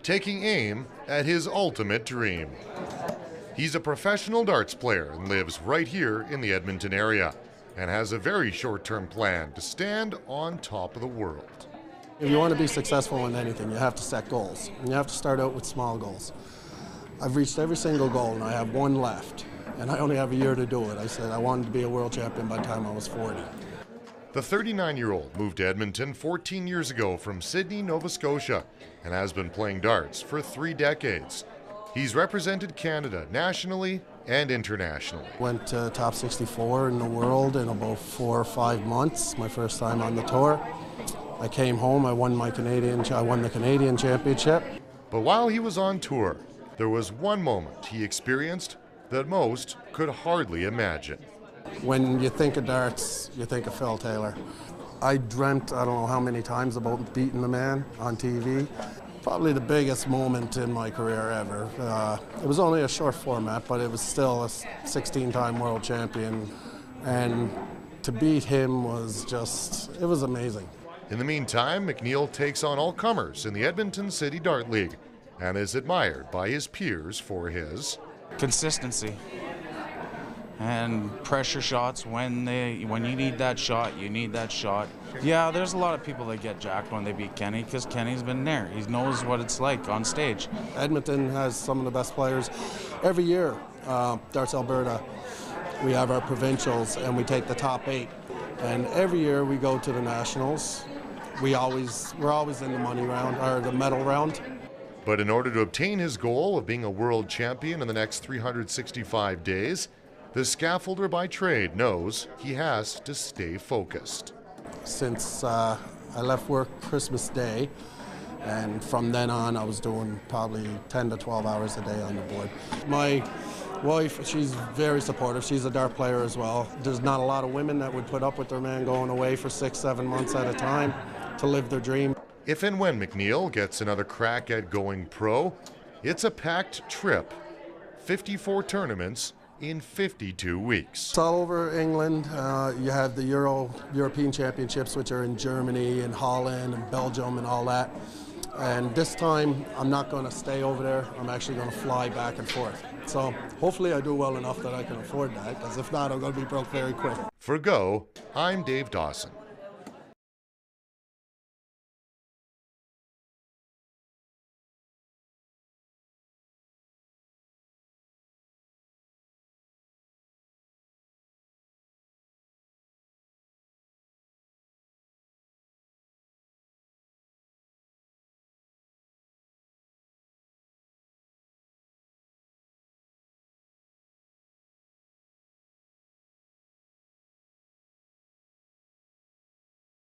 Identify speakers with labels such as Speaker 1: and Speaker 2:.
Speaker 1: taking aim at his ultimate dream. He's a professional darts player and lives right here in the Edmonton area, and has a very short-term plan to stand on top of the world.
Speaker 2: If you want to be successful in anything, you have to set goals. And you have to start out with small goals. I've reached every single goal and I have one left. And I only have a year to do it. I said I wanted to be a world champion by the time I was 40.
Speaker 1: The 39-year-old moved to Edmonton 14 years ago from Sydney, Nova Scotia, and has been playing darts for 3 decades. He's represented Canada nationally and internationally.
Speaker 2: Went to top 64 in the world in about 4 or 5 months, my first time on the tour. I came home, I won the Canadian Championship.
Speaker 1: But while he was on tour, there was one moment he experienced that most could hardly imagine.
Speaker 2: When you think of darts, you think of Phil Taylor. I dreamt, I don't know how many times, about beating the man on TV. Probably the biggest moment in my career ever. It was only a short format, but it was still a 16-time world champion. And to beat him was just, it was amazing.
Speaker 1: In the meantime, MacNeil takes on all comers in the Edmonton City Dart League and is admired by his peers for his
Speaker 3: consistency and pressure shots. When you need that shot, you need that shot. Yeah, there's a lot of people that get jacked when they beat Kenny because Kenny's been there. He knows what it's like on stage.
Speaker 2: Edmonton has some of the best players. Every year, Darts Alberta, we have our provincials and we take the top 8. And every year we go to the nationals. We're always in the money round, or the medal round.
Speaker 1: But in order to obtain his goal of being a world champion in the next 365 days, the scaffolder by trade knows he has to stay focused.
Speaker 2: Since I left work Christmas Day, and from then on I was doing probably 10 to 12 hours a day on the board. My wife, she's very supportive. She's a dart player as well. There's not a lot of women that would put up with their man going away for 6-7 months at a time to live their dream.
Speaker 1: If and when MacNeil gets another crack at going pro, it's a packed trip, 54 tournaments in 52 weeks.
Speaker 2: It's all over England. You have the European Championships, which are in Germany and Holland and Belgium and all that. And this time, I'm not going to stay over there. I'm actually going to fly back and forth. So hopefully I do well enough that I can afford that, because if not, I'm going to be broke very quick.
Speaker 1: For Go, I'm Dave Dawson.